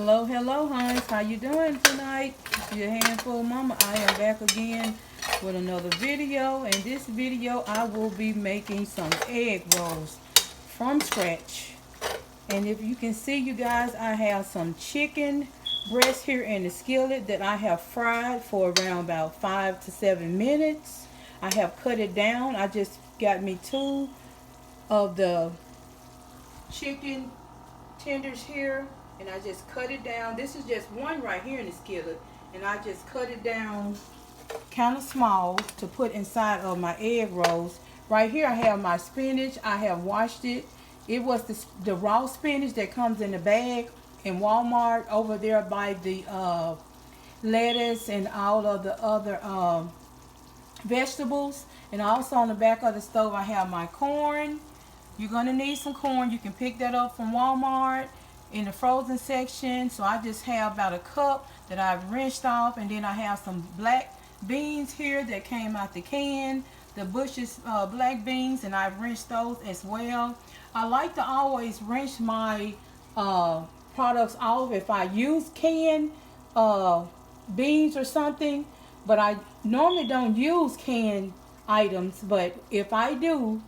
Hello, hello, Hans. How you doing tonight? It's your handful mama. I am back again with another video. In this video, I will be making some egg rolls from scratch. And if you can see, you guys, I have some chicken breast here in the skillet that I have fried for around about 5 to 7 minutes. I have cut it down. I just got me 2 of the chicken tenders here, and I just cut it down. This is just one right here in the skillet, and I just cut it down kind of small to put inside of my egg rolls. Right here I have my spinach. I have washed it. It was the raw spinach that comes in the bag in Walmart over there by the lettuce and all of the other vegetables. And also on the back of the stove I have my corn. You're going to need some corn. You can pick that up from Walmart in the frozen section. So I just have about a cup that I've rinsed off, and then I have some black beans here that came out the can, the Bush's black beans, and I've rinsed those as well. I like to always rinse my products off if I use canned beans or something, but I normally don't use canned items. But if I do,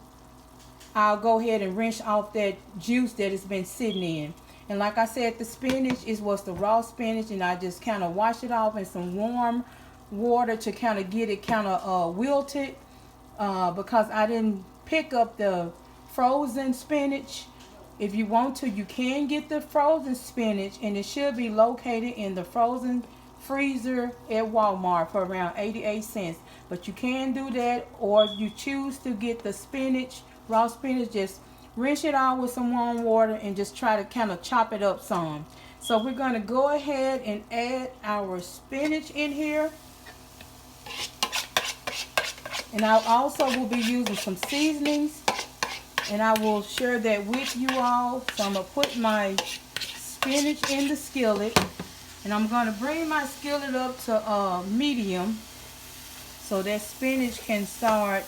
I'll go ahead and rinse off that juice that it's been sitting in. And like I said, the spinach was the raw spinach, and I just kind of wash it off in some warm water to kind of get it kind of wilted, because I didn't pick up the frozen spinach. If you want to, you can get the frozen spinach, and it should be located in the frozen freezer at Walmart for around 88 cents. But you can do that, or if you choose to get the spinach, raw spinach, just rinse it out with some warm water and just try to kind of chop it up some. So we're going to go ahead and add our spinach in here. And I also will be using some seasonings, and I will share that with you all. So I'm going to put my spinach in the skillet, and I'm going to bring my skillet up to medium so that spinach can start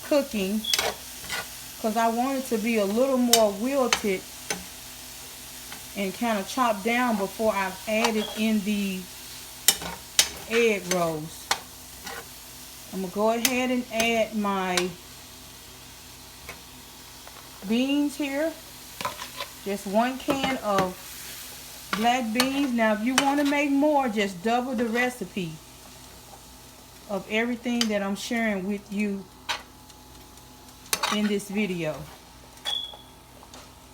cooking, because I want it to be a little more wilted and kind of chopped down before I've added in the egg rolls. I'm going to go ahead and add my beans here. Just 1 can of black beans. Now if you want to make more, just double the recipe of everything that I'm sharing with you in this video.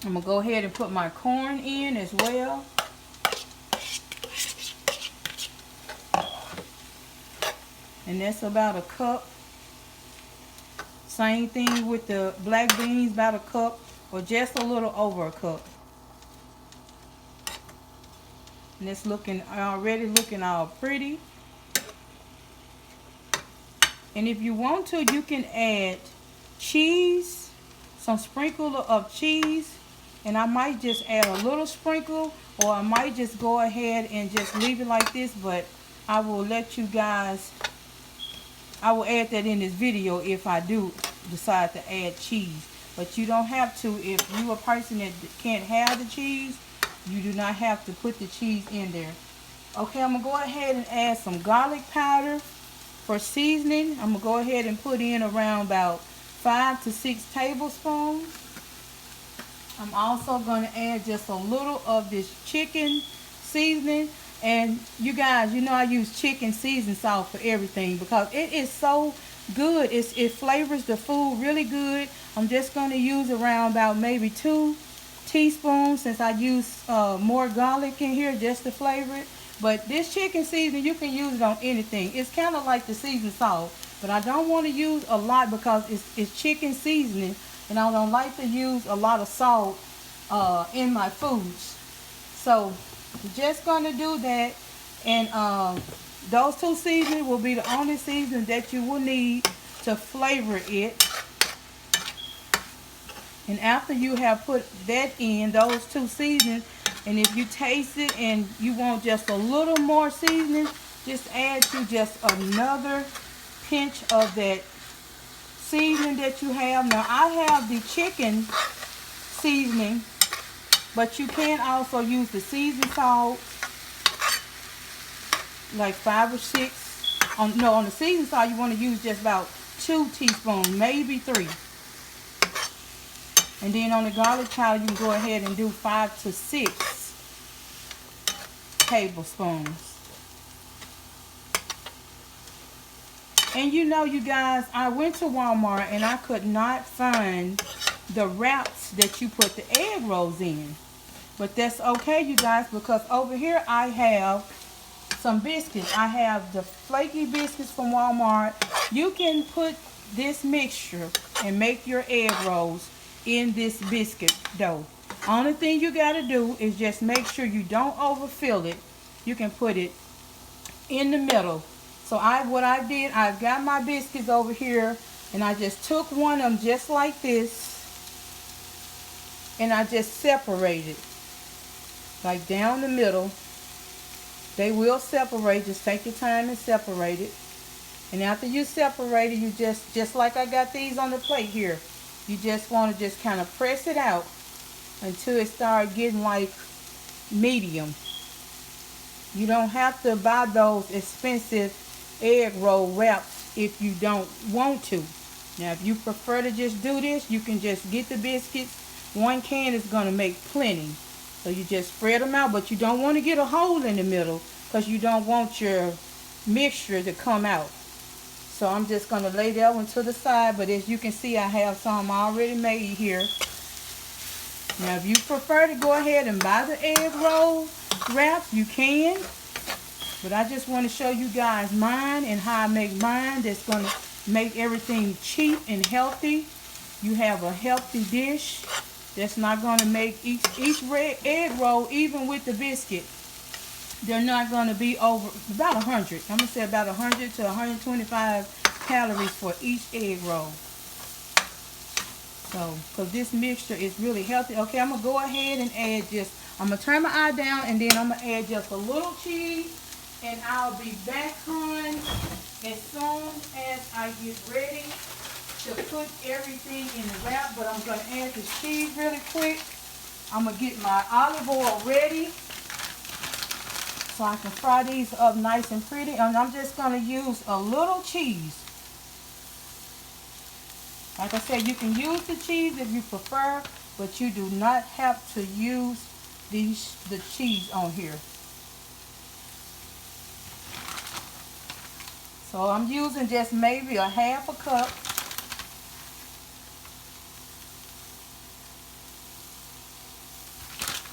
I'm going to go ahead and put my corn in as well. And that's about a cup. Same thing with the black beans, about a cup, or just a little over a cup. And it's already looking all pretty. And if you want to, you can add cheese, some sprinkle of cheese, and I might just add a little sprinkle, or I might just go ahead and just leave it like this. But I will let you guys, I will add that in this video if I do decide to add cheese. But you don't have to. If you're a person that can't have the cheese, you do not have to put the cheese in there. Okay, I'm going to go ahead and add some garlic powder for seasoning. I'm going to go ahead and put in around about 5 to 6 tablespoons. I'm also going to add just a little of this chicken seasoning. And you guys, you know I use chicken seasoning salt for everything because it is so good. It flavors the food really good. I'm just going to use around about maybe 2 teaspoons, since I use more garlic in here just to flavor it. But this chicken seasoning, you can use it on anything. It's kind of like the seasoned salt, but I don't want to use a lot because it's chicken seasoning, and I don't like to use a lot of salt in my foods. So we're just going to do that, and those 2 seasonings will be the only seasoning that you will need to flavor it. And after you have put that in, those 2 seasonings, and if you taste it and you want just a little more seasoning, just add to just another pinch of that seasoning that you have. Now I have the chicken seasoning But you can also use the seasoned salt, like 5 or 6. On the seasoned salt, you want to use just about 2 teaspoons, maybe 3. And then on the garlic powder, you can go ahead and do 5 to 6 tablespoons. And you know, you guys, I went to Walmart and I could not find the wraps that you put the egg rolls in. But that's okay, you guys, because over here I have some biscuits. I have the flaky biscuits from Walmart. You can put this mixture and make your egg rolls in this biscuit dough. Only thing you got to do is just make sure you don't overfill it. You can put it in the middle. So what I did, I've got my biscuits over here, and I just took one of them just like this, and I just separated, like down the middle. They will separate. Just take your time and separate it. And after you separate it, you just like I got these on the plate here, you just want to just kind of press it out until it starts getting like medium. You don't have to buy those expensive egg roll wraps if you don't want to. Now, if you prefer to just do this, you can just get the biscuits. 1 can is going to make plenty. So you just spread them out, but you don't want to get a hole in the middle because you don't want your mixture to come out. So I'm just going to lay that one to the side, but as you can see, I have some already made here. Now, if you prefer to go ahead and buy the egg roll wraps, you can. But I just want to show you guys mine and how I make mine. That's going to make everything cheap and healthy. You have a healthy dish. That's not going to make each red egg roll, even with the biscuit, they're not going to be over about 100. I'm going to say about 100 to 125 calories for each egg roll. So, because this mixture is really healthy. Okay, I'm going to go ahead and add I'm going to turn my eye down, and then I'm going to add just a little cheese. And I'll be back on as soon as I get ready to put everything in the wrap. But I'm going to add the cheese really quick. I'm going to get my olive oil ready so I can fry these up nice and pretty. And I'm just going to use a little cheese. Like I said, you can use the cheese if you prefer, but you do not have to use the cheese on here. So I'm using just maybe a half a cup.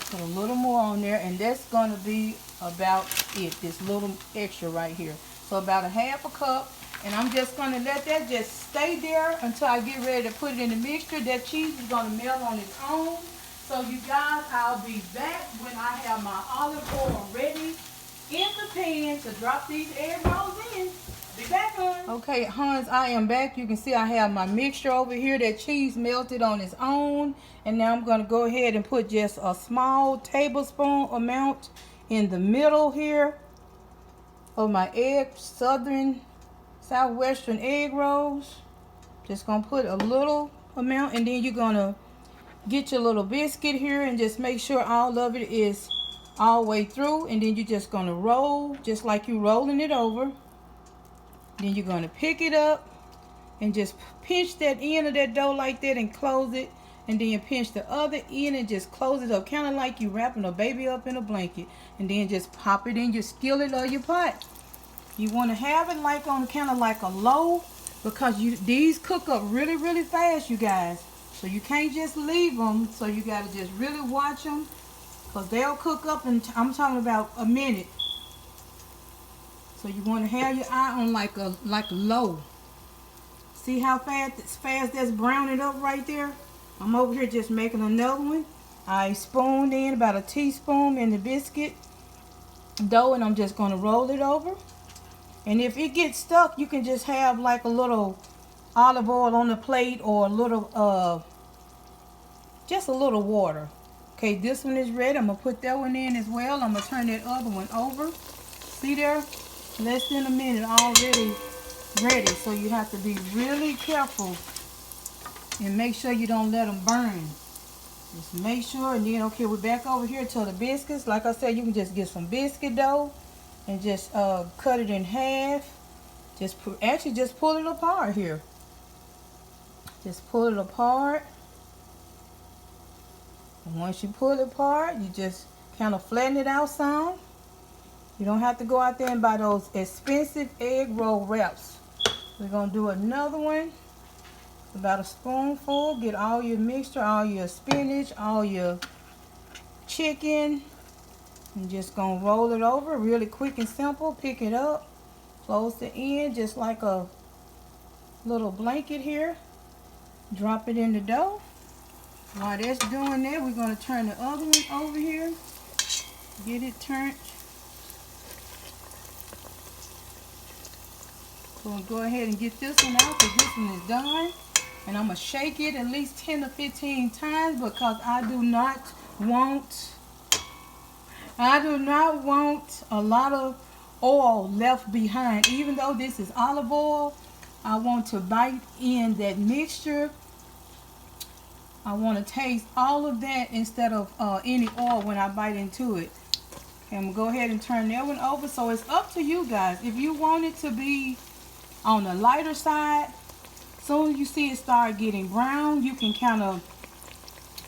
Put a little more on there, and that's going to be about it. This little extra right here. So about a half a cup, and I'm just going to let that just stay there until I get ready to put it in the mixture. That cheese is going to melt on its own. So you guys, I'll be back when I have my olive oil ready in the pan to drop these egg rolls in. Be back, hon. Okay, Hans, I am back. You can see I have my mixture over here. That cheese melted on its own. And now I'm going to go ahead and put just a small tablespoon amount in the middle here of my Southwestern egg rolls. Just going to put a little amount, and then you're going to get your little biscuit here and just make sure all of it is all the way through. And then you're just going to roll just like you're rolling it over. Then you're going to pick it up and just pinch that end of that dough like that and close it. And then you pinch the other end and just close it up, kind of like you wrapping a baby up in a blanket. And then just pop it in your skillet or your pot. You want to have it like on kind of like a low, because these cook up really, really fast, you guys. So you can't just leave them. So you got to just really watch them, because they'll cook up in, I'm talking about a minute. So you want to have your eye on like a low. See how fast that's browning up right there? I'm over here just making another one. I spooned in about a teaspoon in the biscuit dough, and I'm just going to roll it over. And if it gets stuck, you can just have like a little olive oil on the plate, or a little, just a little water. Okay, this one is ready. I'm going to put that one in as well. I'm going to turn that other one over. See there? Less than a minute already ready. So you have to be really careful and make sure you don't let them burn. Just make sure, and then okay, we're back over here to the biscuits. Like I said, you can just get some biscuit dough and just cut it in half. Just pull it apart here. Just pull it apart. And once you pull it apart, you just kind of flatten it out some. You don't have to go out there and buy those expensive egg roll wraps. We're going to do another one. About a spoonful. Get all your mixture, all your spinach, all your chicken. And just going to roll it over really quick and simple. Pick it up. Close the end just like a little blanket here. Drop it in the dough. While that's doing that, we're going to turn the other one over here. Get it turned. We're going to go ahead and get this one out because this one is done. And I'm going to shake it at least 10 to 15 times because I do not want a lot of oil left behind. Even though this is olive oil, I want to bite in that mixture. I want to taste all of that instead of any oil when I bite into it. Okay, I'm going to go ahead and turn that one over. So it's up to you guys. If you want it to be on the lighter side, soon as you see it start getting brown, you can kind of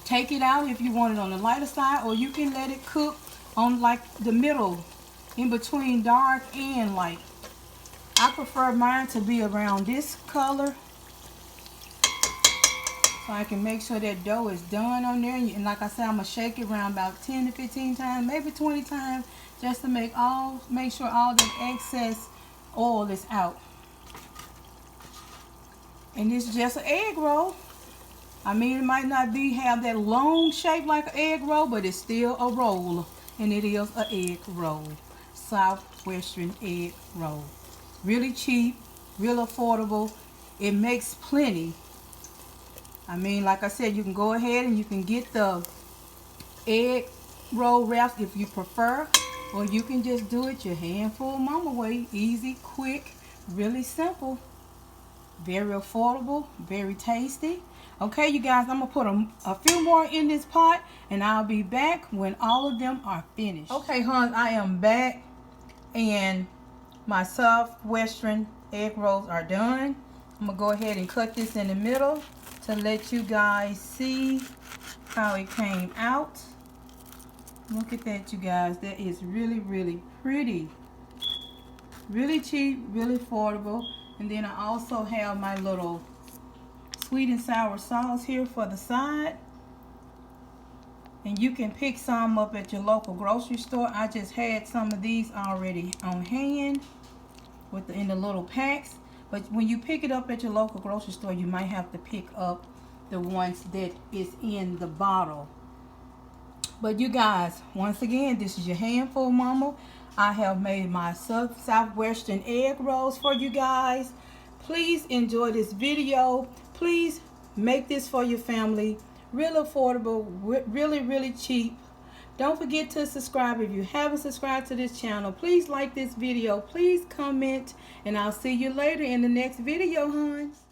take it out if you want it on the lighter side, or you can let it cook on like the middle, in between dark and light. I prefer mine to be around this color, so I can make sure that dough is done on there. And like I said, I'm gonna shake it around about 10 to 15 times, maybe 20 times, just to make sure all the excess oil is out. And it's just an egg roll. I mean, it might not have that long shape like an egg roll, but it's still a roll. And it is an egg roll. Southwestern egg roll. Really cheap, real affordable. It makes plenty. I mean, like I said, you can go ahead and you can get the egg roll wraps if you prefer. Or you can just do it your handful mama way. Easy, quick, really simple. Very affordable, very tasty. Okay, you guys, I'm going to put a few more in this pot, and I'll be back when all of them are finished. Okay, hon, I am back, and my Southwestern egg rolls are done. I'm going to go ahead and cut this in the middle to let you guys see how it came out. Look at that, you guys. That is really, really pretty. Really cheap, really affordable. And then I also have my little sweet and sour sauce here for the side. And you can pick some up at your local grocery store. I just had some of these already on hand in the little packs. But when you pick it up at your local grocery store, you might have to pick up the ones that is in the bottle. But you guys, once again, this is your handful mama. I have made my Southwestern egg rolls for you guys. Please enjoy this video. Please make this for your family. Real affordable, really, really cheap. Don't forget to subscribe if you haven't subscribed to this channel. Please like this video. Please comment. And I'll see you later in the next video, hons.